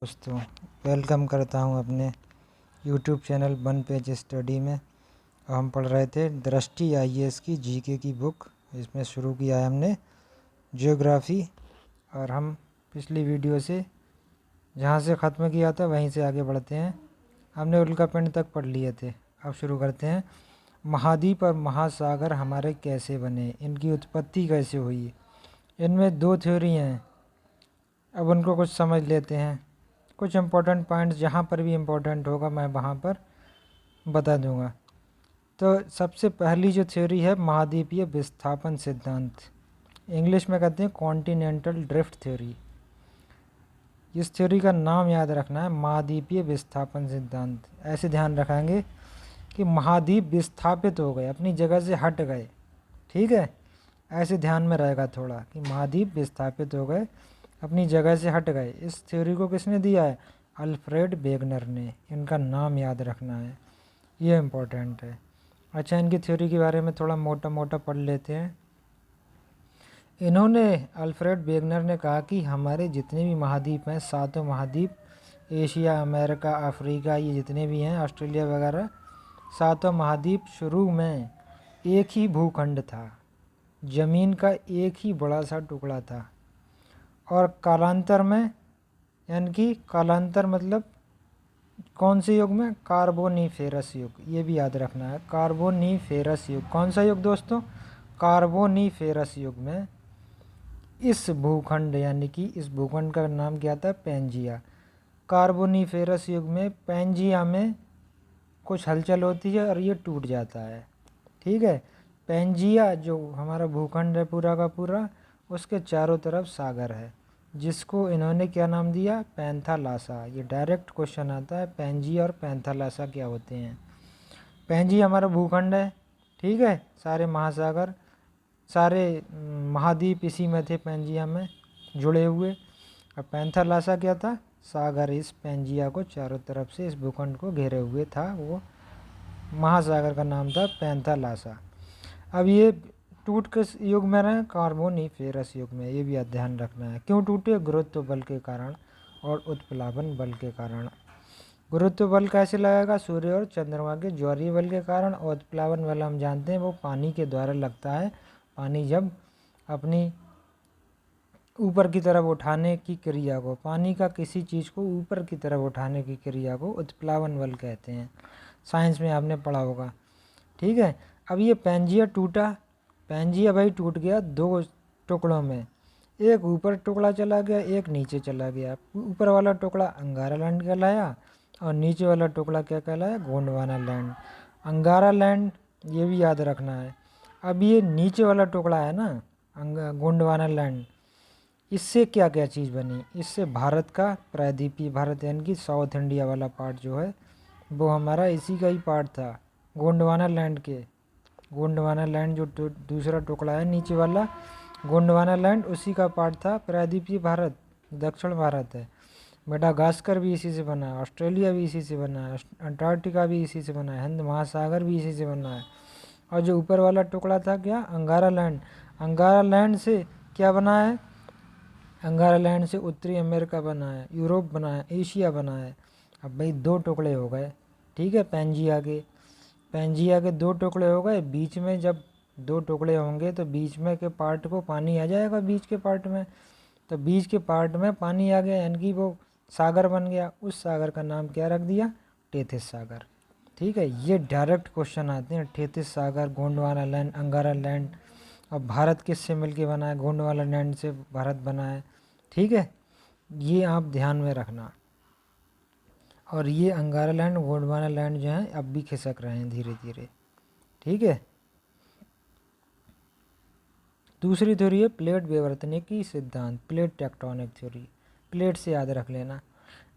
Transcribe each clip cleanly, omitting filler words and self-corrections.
दोस्तों, वेलकम करता हूं अपने YouTube channel one page study में। हम पढ़ रहे थे दृष्टि आईएएस की जीके की बुक। इसमें शुरू किया है हमने ज्योग्राफी, और हम पिछली वीडियो से जहां से ख़त्म किया था वहीं से आगे बढ़ते हैं। हमने उल्कापिंड तक पढ़ लिए थे। अब शुरू करते हैं। महाद्वीप और महासागर हमारे कैसे बने, इनकी उत्पत्ति कैसे हुई। इनमें दो थ्योरी हैं, अब उनको कुछ समझ लेते हैं। कुछ इम्पोर्टेंट पॉइंट्स जहाँ पर भी इम्पोर्टेंट होगा मैं वहाँ पर बता दूँगा। तो सबसे पहली जो थ्योरी है महाद्वीपीय विस्थापन सिद्धांत, इंग्लिश में कहते हैं कॉन्टिनेंटल ड्रिफ्ट थ्योरी। इस थ्योरी का नाम याद रखना है, महाद्वीपीय विस्थापन सिद्धांत। ऐसे ध्यान रखेंगे कि महाद्वीप विस्थापित हो गए, अपनी जगह से हट गए। ठीक है, ऐसे ध्यान में रहेगा थोड़ा कि महाद्वीप विस्थापित हो गए, अपनी जगह से हट गए। इस थ्योरी को किसने दिया है? अल्फ्रेड वेगनर ने। इनका नाम याद रखना है, ये इम्पोर्टेंट है। अच्छा, इनकी थ्योरी के बारे में थोड़ा मोटा मोटा पढ़ लेते हैं। इन्होंने, अल्फ्रेड वेगनर ने कहा कि हमारे जितने भी महाद्वीप हैं, सातों महाद्वीप, एशिया, अमेरिका, अफ्रीका, ये जितने भी हैं, ऑस्ट्रेलिया वगैरह, सातों महाद्वीप शुरू में एक ही भूखंड था, ज़मीन का एक ही बड़ा सा टुकड़ा था। और कालांतर में, यानी कि कालांतर मतलब कौन से युग में? कार्बोनीफेरस युग। ये भी याद रखना है, कार्बोनीफेरस युग। कौन सा युग दोस्तों? कार्बोनीफेरस युग में इस भूखंड, यानी कि इस भूखंड का नाम क्या था? पैंजिया। कार्बोनीफेरस युग में पैंजिया में कुछ हलचल होती है और ये टूट जाता है। ठीक है, पैंजिया जो हमारा भूखंड है पूरा का पूरा, उसके चारों तरफ सागर है, जिसको इन्होंने क्या नाम दिया? पैंथालासा। ये डायरेक्ट क्वेश्चन आता है, पैंजिया और पैंथालासा क्या होते हैं। पैंजिया हमारा भूखंड है, ठीक है, सारे महासागर, सारे महाद्वीप इसी में थे, पैंजिया में जुड़े हुए। और पैंथालासा क्या था? सागर इस पैंजिया को चारों तरफ से, इस भूखंड को घेरे हुए था, वो महासागर का नाम था पैंथालासा। अब ये टूट किस युग में रहे? कार्बोनीफेरस युग में। ये भी ध्यान रखना है। क्यों टूटे? गुरुत्व बल के कारण और उत्प्लावन बल के कारण। गुरुत्व बल कैसे लगेगा? सूर्य और चंद्रमा के ज्वारीय बल के कारण। और उत्प्लावन बल हम जानते हैं वो पानी के द्वारा लगता है। पानी जब अपनी ऊपर की तरफ उठाने की क्रिया को, पानी का किसी चीज़ को ऊपर की तरफ उठाने की क्रिया को उत्प्लावन बल कहते हैं। साइंस में आपने पढ़ा होगा। ठीक है, अब ये पैंजिया टूटा, पैंजिया भाई टूट गया दो टुकड़ों में। एक ऊपर टुकड़ा चला गया, एक नीचे चला गया। ऊपर वाला टुकड़ा अंगारा लैंड कहलाया और नीचे वाला टुकड़ा क्या कहलाया? गोंडवाना लैंड। अंगारा लैंड, ये भी याद रखना है। अब ये नीचे वाला टुकड़ा है ना, गोंडवाना लैंड, इससे क्या क्या चीज़ बनी? इससे भारत का प्रायद्वीपीय भारत, यानी कि साउथ इंडिया वाला पार्ट जो है वो हमारा इसी का ही पार्ट था, गोंडवाना लैंड के। गोंडवाना लैंड जो दूसरा टुकड़ा है नीचे वाला, गोंडवाना लैंड उसी का पार्ट था प्रायद्वीपीय भारत, दक्षिण भारत है। मेडागास्कर भी इसी से बना है, ऑस्ट्रेलिया भी इसी से बना है, अंटार्कटिका भी इसी से बना है, हिंद महासागर भी इसी से बना है। और जो ऊपर वाला टुकड़ा था क्या? अंगारा लैंड। अंगारा लैंड से क्या बना है? अंगारा लैंड से उत्तरी अमेरिका बना है, यूरोप बना है, एशिया बना है। अब भाई दो टुकड़े हो गए, ठीक है, पैंजिया के दो टुकड़े हो गए। बीच में जब दो टुकड़े होंगे तो बीच में के पार्ट को पानी आ जाएगा, बीच के पार्ट में। तो बीच के पार्ट में पानी आ गया, यानी कि वो सागर बन गया। उस सागर का नाम क्या रख दिया? टेथिस सागर। ठीक है, ये डायरेक्ट क्वेश्चन आते हैं। टेथिस सागर, गोंडवाना लैंड, अंगारा लैंड। और भारत किससे मिलके बना है? गोंडवाना लैंड से भारत बना है। ठीक है, ये आप ध्यान में रखना। और ये अंगारा लैंड, गोंडवाना लैंड जो है अब भी खिसक रहे हैं धीरे धीरे। ठीक है, दूसरी थ्योरी है प्लेट विवर्तनिकी सिद्धांत, प्लेट टेक्टोनिक थ्योरी। प्लेट से याद रख लेना।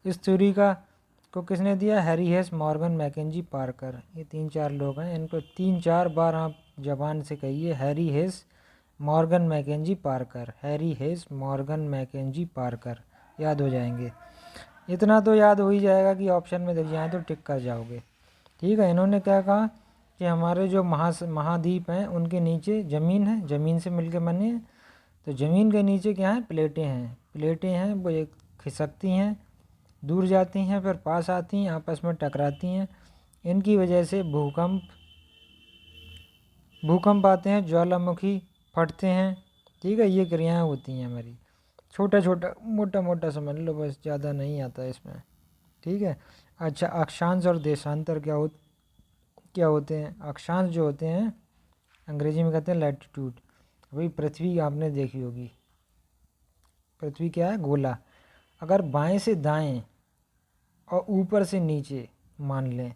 इस थ्योरी को किसने दिया? Harry Hayes, Morgan, McKenzie, Parker. ये तीन चार लोग हैं, इनको तीन चार बार आप जबान से कहिए, Harry Hayes, Morgan, McKenzie, Parker. Harry Hayes, Morgan, McKenzie, Parker, याद हो जाएंगे। इतना तो याद हो ही जाएगा कि ऑप्शन में दिख जाए तो टिक कर जाओगे। ठीक है, इन्होंने क्या कहा कि हमारे जो महाद्वीप हैं उनके नीचे ज़मीन है, ज़मीन से मिलके बने हैं। तो ज़मीन के नीचे क्या है? प्लेटें हैं। प्लेटें हैं वो एक खिसकती हैं, दूर जाती हैं फिर पास आती हैं, आपस में टकराती हैं। इनकी वजह से भूकंप आते हैं, ज्वालामुखी फटते हैं। ठीक है, ये क्रियाएं होती हैं हमारी। छोटा छोटा मोटा मोटा समझ लो बस, ज़्यादा नहीं आता इसमें। ठीक है। अच्छा, अक्षांश और देशांतर क्या होते हैं? अक्षांश जो होते हैं अंग्रेजी में कहते हैं लैटिट्यूड। वही पृथ्वी आपने देखी होगी, पृथ्वी क्या है? गोला। अगर बाएं से दाएं और ऊपर से नीचे मान लें,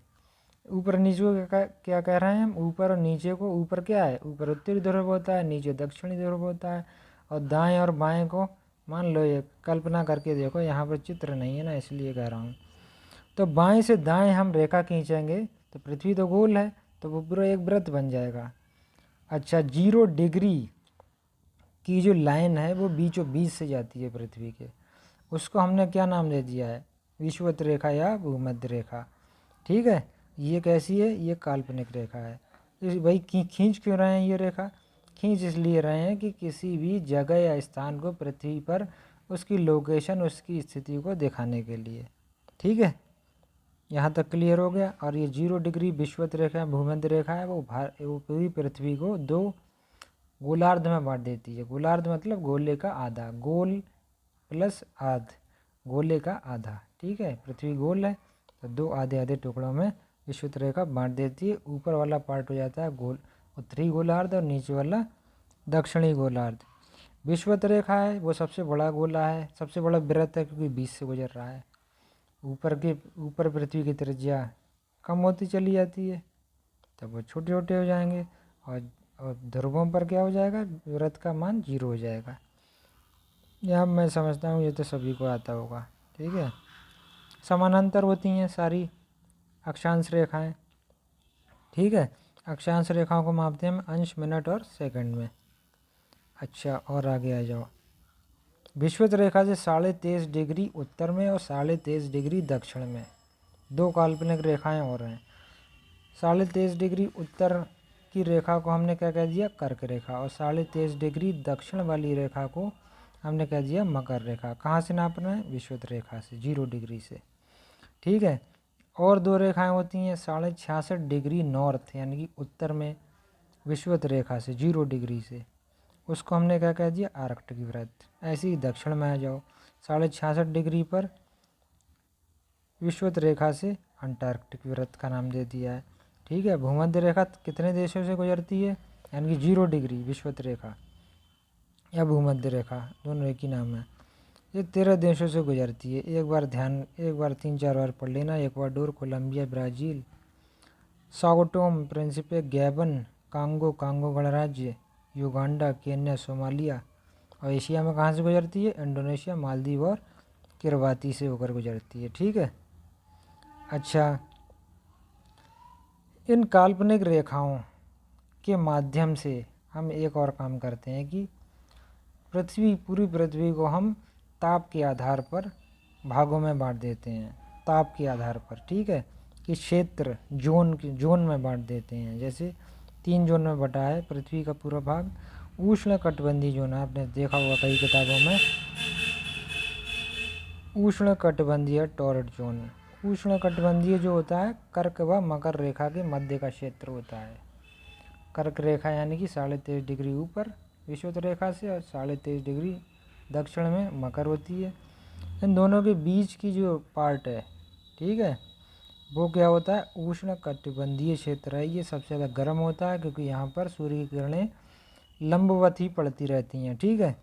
ऊपर नीचे को क्या कह रहे हैं हम? ऊपर और नीचे को, ऊपर क्या है? ऊपर उत्तरी ध्रुव होता है, नीचे दक्षिणी ध्रुव होता है। और दाएं और बाएं को मान लो, ये कल्पना करके देखो, यहाँ पर चित्र नहीं है ना इसलिए कह रहा हूँ। तो बाएं से दाएं हम रेखा खींचेंगे तो पृथ्वी तो गोल है, तो वो पूरा एक वृत्त बन जाएगा। अच्छा, 0 डिग्री की जो लाइन है वो बीचों बीच से जाती है पृथ्वी के, उसको हमने क्या नाम दे दिया है? विषुवत रेखा या भूमध्य रेखा। ठीक है, ये कैसी है? ये काल्पनिक रेखा है। इस भाई खींच क्यों रहे हैं ये रेखा? खींच इसलिए रहे हैं कि किसी भी जगह या स्थान को पृथ्वी पर उसकी लोकेशन, उसकी स्थिति को दिखाने के लिए। ठीक है, यहाँ तक क्लियर हो गया। और ये 0 डिग्री विषुवत रेखा भूमध्य रेखा है, वो पूरी पृथ्वी को 2 गोलार्ध में बांट देती है। गोलार्ध मतलब गोले का आधा, गोल प्लस आध, गोले का आधा। ठीक है, पृथ्वी गोल है तो 2 आधे आधे टुकड़ों में विषुवत रेखा बांट देती है। ऊपर वाला पार्ट हो जाता है गोल उत्तरी गोलार्ध और नीचे वाला दक्षिणी गोलार्ध। विषुवत रेखा है वो सबसे बड़ा गोला है, सबसे बड़ा वृत्त है क्योंकि बीच से गुजर रहा है। ऊपर पृथ्वी की त्रिज्या कम होती चली जाती है, तब वो छोटे छोटे हो जाएंगे। और ध्रुवों पर क्या हो जाएगा? वृत्त का मान 0 हो जाएगा। यह मैं समझता हूँ ये तो सभी को आता होगा। ठीक है, समानांतर होती हैं सारी अक्षांश रेखाएं। ठीक है, अक्षांश रेखाओं को मापते हैं हम अंश, मिनट और सेकंड में। अच्छा, और आगे आ जाओ। विषुवत रेखा से 23.5 डिग्री उत्तर में और 23.5 डिग्री दक्षिण में 2 काल्पनिक रेखाएं और हैं। 23.5 डिग्री उत्तर की रेखा को हमने क्या कह दिया? कर्क रेखा। और 23.5 डिग्री दक्षिण वाली रेखा को हमने कह दिया मकर रेखा। कहाँ से नापना है? विषुवत रेखा से, 0 डिग्री से। ठीक है, और 2 रेखाएं होती हैं 66.5 डिग्री नॉर्थ यानी कि उत्तर में विषुवत रेखा से 0 डिग्री से, उसको हमने क्या कह दिया? आर्कटिक वृत्त। ऐसे ही दक्षिण में आ जाओ, 66.5 डिग्री पर विषुवत रेखा से अंटार्कटिक वृत्त का नाम दे दिया है। ठीक है, भूमध्य रेखा कितने देशों से गुजरती है? यानी कि 0 डिग्री विषुवत रेखा या भूमध्य रेखा, दोनों एक ही नाम है। ये 13 देशों से गुजरती है। एक बार 3-4 बार पढ़ लेना। Ecuador, Colombia, Brazil, Sao Tome, Principe, Gabon, Congo गणराज्य, युगांडा, केन्या, सोमालिया। और एशिया में कहाँ से गुजरती है? इंडोनेशिया, मालदीव और किरबाती से होकर गुजरती है। ठीक है। अच्छा, इन काल्पनिक रेखाओं के माध्यम से हम एक और काम करते हैं कि पूरी पृथ्वी को हम ताप के आधार पर भागों में बांट देते हैं। ताप के आधार पर, ठीक है, कि क्षेत्र जोन में बांट देते हैं। जैसे 3 जोन में बटा है पृथ्वी का पूरा भाग। उष्ण कटिबंधीय जोन, आपने देखा होगा कई किताबों में, उष्ण कटिबंधीय टॉर्रिड जोन। उष्ण कटिबंधीय जो होता है कर्क व मकर रेखा के मध्य का क्षेत्र होता है। कर्क रेखा यानी कि 23.5 डिग्री ऊपर विषुवत रेखा से और 23.5 डिग्री दक्षिण में मकर होती है। इन दोनों के बीच की जो पार्ट है, ठीक है, वो क्या होता है? उष्ण कटिबंधीय क्षेत्र है। ये सबसे ज़्यादा गर्म होता है क्योंकि यहाँ पर सूर्य की किरणें लंबवत ही पड़ती रहती हैं। ठीक है,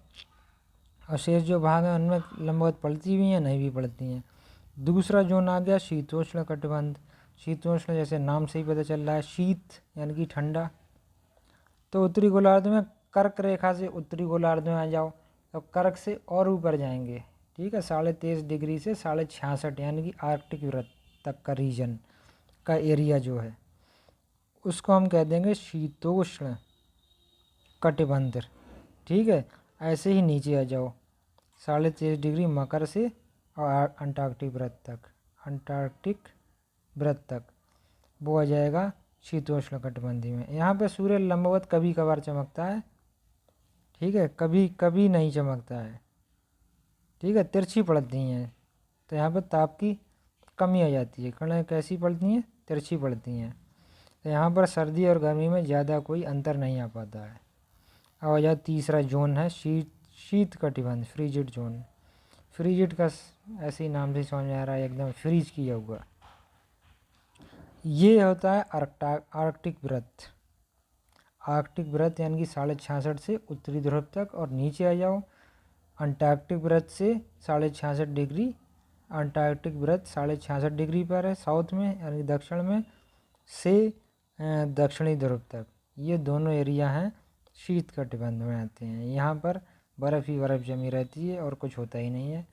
और शेष जो भाग हैं उनमें लंबवत पड़ती भी हैं, नहीं भी पड़ती हैं। दूसरा जोन आ गया शीतोष्ण कटिबंध। शीतोष्ण जैसे नाम से ही पता चल रहा है, शीत यानी कि ठंडा। तो उत्तरी गोलार्ध में कर्क रेखा से उत्तरी गोलार्ध में आ जाओ तो कर्क से और ऊपर जाएंगे। ठीक है, 23.5 डिग्री से 66.5 यानी कि आर्कटिक वृत्त तक का रीजन का एरिया जो है उसको हम कह देंगे शीतोष्ण कटिबंध। ठीक है, ऐसे ही नीचे आ जाओ 23.5 डिग्री मकर से और अंटार्कटिक वृत्त तक वो आ जाएगा शीतोष्ण कटिबंधीय में। यहाँ पे सूर्य लंबवत कभी कभार चमकता है, ठीक है, कभी कभी नहीं चमकता है। ठीक है, तिरछी पड़ती हैं तो यहाँ पर ताप की कमी आ जाती है, किरणें कैसी पड़ती हैं, तिरछी पड़ती हैं। तो यहाँ पर सर्दी और गर्मी में ज़्यादा कोई अंतर नहीं आ पाता है। अब आ जाए तीसरा जोन है शीत कटिबंध, फ्रीजिड जोन। फ्रीजिड का ऐसे ही नाम से समझ में आ रहा है, एकदम फ्रीज किया हुआ। ये होता है आर्कटिक वृत्त। आर्कटिक वृत्त यानी कि 66.5 से उत्तरी ध्रुव तक, और नीचे आ जाओ अंटार्कटिक वृत्त से 66.5 डिग्री। अंटार्कटिक वृत्त 66.5 डिग्री पर है साउथ में यानी दक्षिण में, से दक्षिणी ध्रुव तक। ये दोनों एरिया हैं शीत कटिबंध में आते हैं। यहाँ पर बर्फ़ ही बर्फ़ जमी रहती है और कुछ होता ही नहीं है।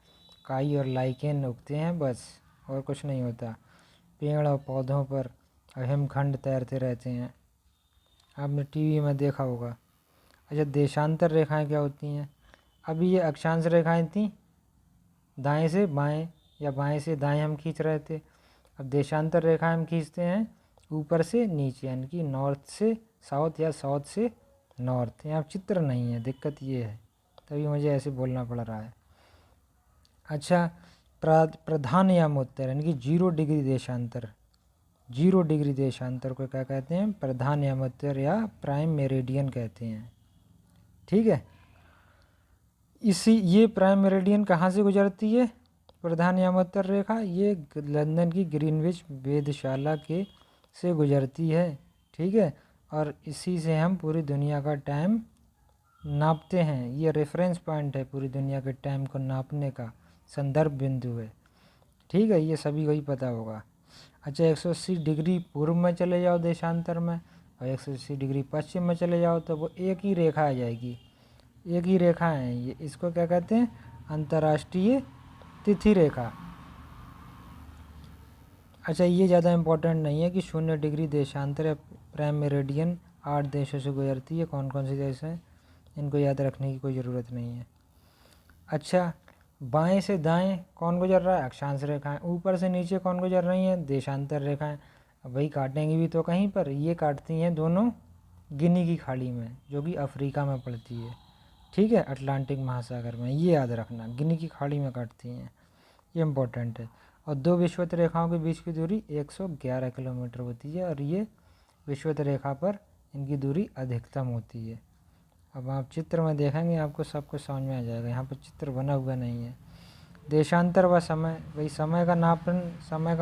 काई और लाइकेन उगते हैं बस, और कुछ नहीं होता। पेड़ और पौधों पर हिमखंड तैरते रहते हैं, आपने टीवी में देखा होगा। अच्छा, देशांतर रेखाएं क्या होती हैं? अभी ये अक्षांश रेखाएं थीं, दाएं से बाएं या बाएं से दाएं हम खींच रहे थे। अब देशांतर रेखाएं हम खींचते हैं ऊपर से नीचे, यानी कि नॉर्थ से साउथ या साउथ से नॉर्थ। यहाँ चित्र नहीं है, दिक्कत ये है, तभी मुझे ऐसे बोलना पड़ रहा है। अच्छा, प्रधान यामोत्तर यानी कि 0 डिग्री देशांतर। 0 डिग्री देशांतर को क्या कहते हैं? प्रधान यामोत्तर या प्राइम मेरिडियन कहते हैं। ठीक है, ये प्राइम मेरिडियन कहाँ से गुजरती है? प्रधान यामोत्तर रेखा ये लंदन की ग्रीनविच वेधशाला के से गुजरती है। ठीक है, और इसी से हम पूरी दुनिया का टाइम नापते हैं। ये रेफरेंस पॉइंट है पूरी दुनिया के टाइम को नापने का, संदर्भ बिंदु है। ठीक है, ये सभी को ही पता होगा। अच्छा, 180 डिग्री पूर्व में चले जाओ देशांतर में, और 180 डिग्री पश्चिम में चले जाओ, तो वो एक ही रेखा आ जाएगी। एक ही रेखा है ये, इसको क्या कहते हैं? अंतर्राष्ट्रीय तिथि रेखा। अच्छा, ये ज़्यादा इम्पोर्टेंट नहीं है कि 0 डिग्री देशांतर या प्राइम मेरिडियन 8 देशों से गुजरती है। कौन कौन से देश हैं, इनको याद रखने की कोई ज़रूरत नहीं है। अच्छा, बाएं से दाएं कौन गुजर रहा है? अक्षांश रेखाएं। ऊपर से नीचे कौन गुजर रही हैं? देशांतर रेखाएं। अब वही काटेंगी भी तो कहीं पर। ये काटती हैं दोनों गिनी की खाड़ी में, जो कि अफ्रीका में पड़ती है। ठीक है, अटलांटिक महासागर में, ये याद रखना, गिनी की खाड़ी में काटती हैं, ये इम्पोर्टेंट है। और दो विषुवत रेखाओं के बीच की दूरी 111 किलोमीटर होती है, और ये विषुवत रेखा पर इनकी दूरी अधिकतम होती है। अब आप चित्र में देखेंगे आपको सब कुछ समझ में आ जाएगा, यहाँ पर चित्र बना हुआ नहीं है। देशांतर व समय, वही समय का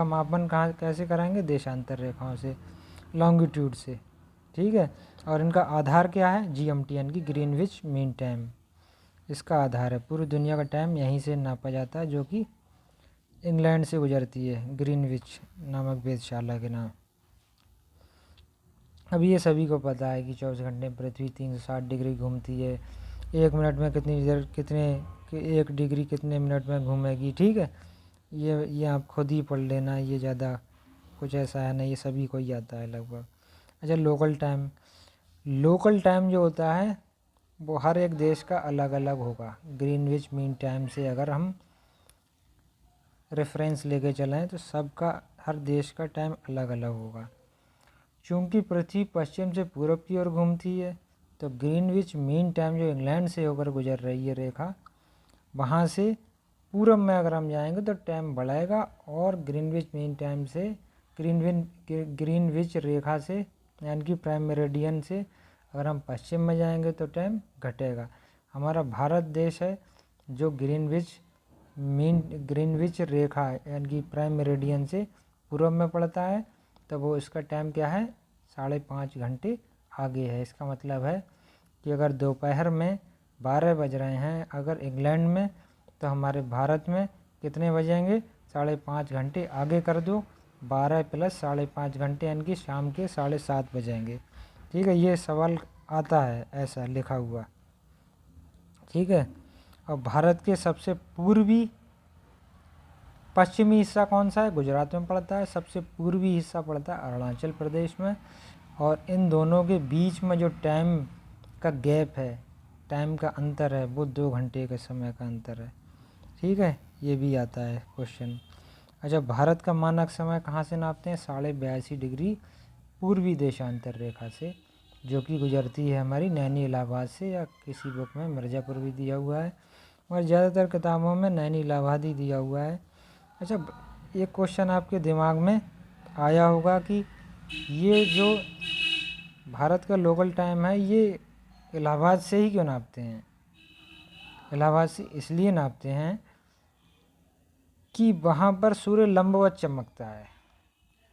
मापन कहाँ कैसे कराएंगे? देशांतर रेखाओं से, लॉन्गिट्यूड से। ठीक है, और इनका आधार क्या है? GMT यानी कि ग्रीनविच मीन टाइम, इसका आधार है। पूरी दुनिया का टाइम यहीं से नापा जाता है, जो कि इंग्लैंड से गुजरती है, ग्रीनविच नामक वेधशाला के नाम। अब ये सभी को पता है कि 24 घंटे में पृथ्वी 360 डिग्री घूमती है। 1 मिनट में कितने 1 डिग्री कितने मिनट में घूमेगी। ठीक है, ये आप खुद ही पढ़ लेना, ये ज़्यादा कुछ ऐसा है नहीं, ये सभी को ही आता है लगभग। अच्छा, लोकल टाइम जो होता है वो हर एक देश का अलग अलग होगा। ग्रीनविच मीन टाइम से अगर हम रेफरेंस लेके चलें तो सबका, हर देश का टाइम अलग अलग होगा। चूँकि पृथ्वी पश्चिम से पूर्व की ओर घूमती है, तो ग्रीनविच मीन टाइम जो इंग्लैंड से होकर गुजर रही है रेखा, वहाँ से पूरब में अगर हम जाएंगे तो टाइम बढ़ेगा, और ग्रीनविच मीन टाइम से ग्रीनविच रेखा से यानी कि प्राइम मेरिडियन से अगर हम पश्चिम में जाएंगे तो टाइम घटेगा। हमारा भारत देश है जो ग्रीनविच रेखा यानी कि प्राइम मेरिडियन से पूर्व में पड़ता है, तो वो इसका टाइम क्या है? 5.5 घंटे आगे है। इसका मतलब है कि अगर दोपहर में 12 बज रहे हैं अगर इंग्लैंड में, तो हमारे भारत में कितने बजेंगे? 5.5 घंटे आगे कर दो, 12 + 5.5 घंटे यानी कि शाम के 7:30 बजेंगे। ठीक है, ये सवाल आता है ऐसा लिखा हुआ। ठीक है, और भारत के सबसे पूर्वी पश्चिमी हिस्सा कौन सा है? गुजरात में पड़ता है। सबसे पूर्वी हिस्सा पड़ता है अरुणाचल प्रदेश में, और इन दोनों के बीच में जो टाइम का गैप है, टाइम का अंतर है, वो 2 घंटे के समय का अंतर है। ठीक है, ये भी आता है क्वेश्चन। अच्छा, भारत का मानक समय कहाँ से नापते हैं? 82.5 डिग्री पूर्वी देशांतर रेखा से, जो कि गुजरती है हमारी नैनी इलाहाबाद से, या किसी बुक में मिर्ज़ापुर भी दिया हुआ है, और ज़्यादातर किताबों में नैनी इलाहाबाद ही दिया हुआ है। अच्छा, एक क्वेश्चन आपके दिमाग में आया होगा कि ये जो भारत का लोकल टाइम है ये इलाहाबाद से ही क्यों नापते हैं? इलाहाबाद से इसलिए नापते हैं कि वहाँ पर सूर्य लंबवत चमकता है,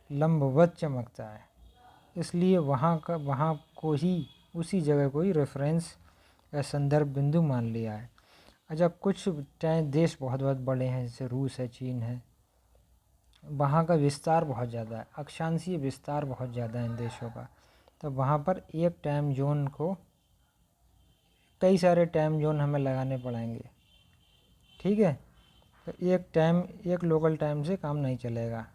लंबवत चमकता है, इसलिए वहाँ को ही, उसी जगह को ही रेफरेंस या संदर्भ बिंदु मान लिया है। अच्छा, कुछ देश बहुत बहुत बड़े हैं, जैसे रूस है, चीन है, वहाँ का विस्तार बहुत ज़्यादा है, अक्षांशीय विस्तार बहुत ज़्यादा है इन देशों का, तो वहाँ पर एक टाइम जोन को कई सारे टाइम जोन हमें लगाने पड़ेंगे, ठीक है। तो एक लोकल टाइम से काम नहीं चलेगा,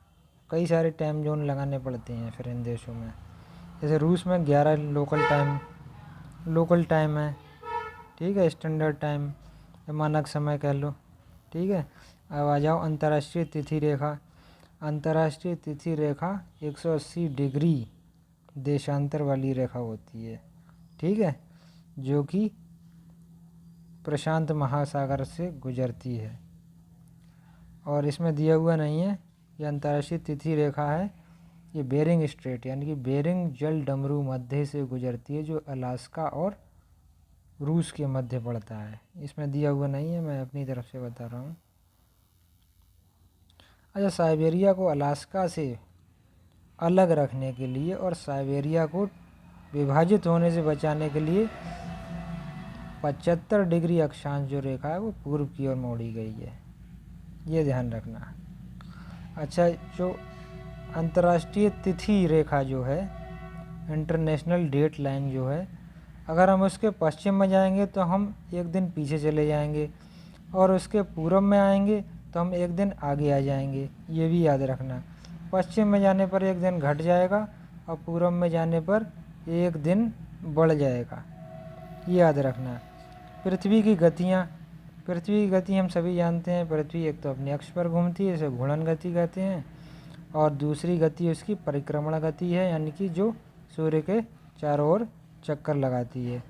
कई सारे टाइम जोन लगाने पड़ते हैं फिर इन देशों में। जैसे रूस में 11 लोकल टाइम है, ठीक है, स्टैंडर्ड टाइम या मानक समय कह लो, ठीक है। अब आ जाओ अंतर्राष्ट्रीय तिथि रेखा। अंतर्राष्ट्रीय तिथि रेखा 180 डिग्री देशांतर वाली रेखा होती है, ठीक है, जो कि प्रशांत महासागर से गुजरती है, और इसमें दिया हुआ नहीं है। ये अंतर्राष्ट्रीय तिथि रेखा है, ये बेरिंग स्ट्रेट यानी कि बेरिंग जल डमरू मध्य से गुजरती है, जो अलास्का और रूस के मध्य पड़ता है। इसमें दिया हुआ नहीं है, मैं अपनी तरफ से बता रहा हूँ। अच्छा, साइबेरिया को अलास्का से अलग रखने के लिए और साइबेरिया को विभाजित होने से बचाने के लिए 75 डिग्री अक्षांश जो रेखा है वो पूर्व की ओर मोड़ी गई है, ये ध्यान रखना। अच्छा, जो अंतर्राष्ट्रीय तिथि रेखा जो है, इंटरनेशनल डेट लाइन जो है, अगर हम उसके पश्चिम में जाएंगे तो हम एक दिन पीछे चले जाएंगे, और उसके पूर्व में आएंगे तो हम एक दिन आगे आ जाएंगे, ये भी याद रखना। पश्चिम में जाने पर एक दिन घट जाएगा और पूर्व में जाने पर एक दिन बढ़ जाएगा, ये याद रखना। पृथ्वी की गति हम सभी जानते हैं। पृथ्वी एक तो अपने अक्ष पर घूमती है, इसे घूर्णन गति कहते हैं, और दूसरी गति उसकी परिक्रमण गति है, यानी कि जो सूर्य के चारों ओर चक्कर लगाती है।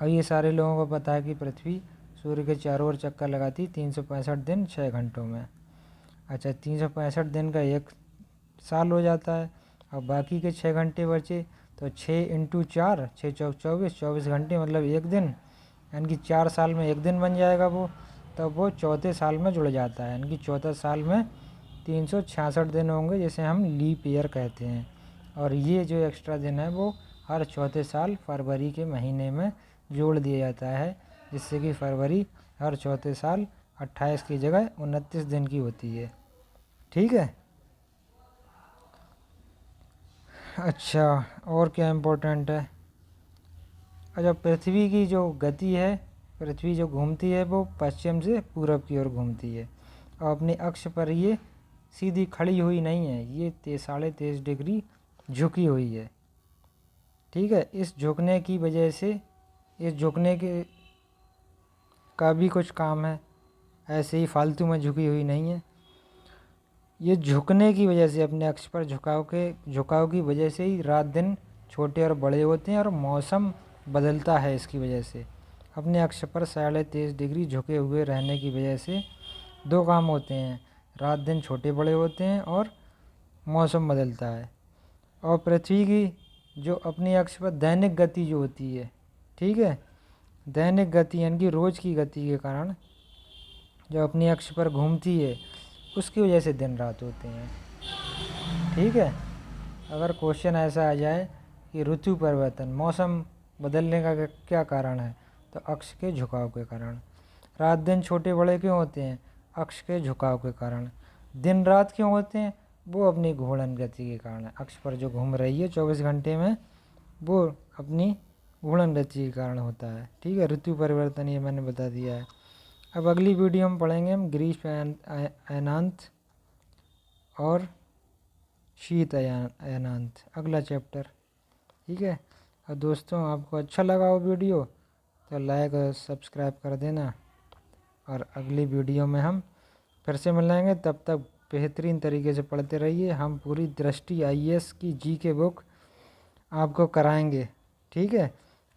अब ये सारे लोगों को पता है कि पृथ्वी सूर्य के चारों ओर चक्कर लगाती 365 दिन 6 घंटों में। अच्छा, 365 दिन का एक साल हो जाता है, और बाकी के 6 घंटे बचे, तो 6 × 4 6 चौक 24 घंटे, मतलब एक दिन, यानी कि 4 साल में एक दिन बन जाएगा वो, तब वो चौथे साल में जुड़ जाता है, यानी कि चौथे साल में 366 दिन होंगे, जिसे हम लीप ईयर कहते हैं। और ये जो एक्स्ट्रा दिन है वो हर चौथे साल फरवरी के महीने में जोड़ दिया जाता है, जिससे कि फरवरी हर चौथे साल 28 की जगह 29 दिन की होती है, ठीक है। अच्छा, और क्या इम्पोर्टेंट है? अच्छा, पृथ्वी की जो गति है, पृथ्वी जो घूमती है वो पश्चिम से पूरब की ओर घूमती है, और अपने अक्ष पर ये सीधी खड़ी हुई नहीं है, ये 23.5 डिग्री झुकी हुई है, ठीक है। इस झुकने की वजह से, इस झुकने के का भी कुछ काम है, ऐसे ही फालतू में झुकी हुई नहीं है। ये झुकने की वजह से, अपने अक्ष पर झुकाव की वजह से ही रात दिन छोटे और बड़े होते हैं, और मौसम बदलता है इसकी वजह से। अपने अक्ष पर 23.5 डिग्री झुके हुए रहने की वजह से दो काम होते हैं, रात दिन छोटे बड़े होते हैं और मौसम बदलता है। और पृथ्वी की जो अपने अक्ष पर दैनिक गति जो होती है, ठीक है, दैनिक गति यानी कि रोज़ की गति के कारण जो अपने अक्ष पर घूमती है, उसकी वजह से दिन रात होते हैं, ठीक है। अगर क्वेश्चन ऐसा आ जाए कि ऋतु परिवर्तन, मौसम बदलने का क्या कारण है, तो अक्ष के झुकाव के कारण। रात दिन छोटे बड़े क्यों होते हैं? अक्ष के झुकाव के कारण। दिन रात क्यों होते हैं? वो अपनी घूर्णन गति के कारण है। अक्ष पर जो घूम रही है 24 घंटे में, वो अपनी घूर्णन गति के कारण होता है, ठीक है। ऋतु परिवर्तन ये मैंने बता दिया है। अब अगली वीडियो में पढ़ेंगे हम ग्रीष्म अयनांत और शीत अयनांत, अगला चैप्टर, ठीक है। और दोस्तों, आपको अच्छा लगा वो वीडियो तो लाइक और सब्सक्राइब कर देना, और अगली वीडियो में हम फिर से मिलेंगे। तब तक बेहतरीन तरीके से पढ़ते रहिए। हम पूरी दृष्टि IAS की GK बुक आपको कराएंगे, ठीक है,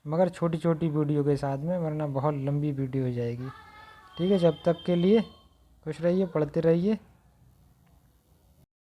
मगर छोटी छोटी वीडियो के साथ में, वरना बहुत लंबी वीडियो हो जाएगी, ठीक है। जब तक के लिए खुश रहिए, पढ़ते रहिए।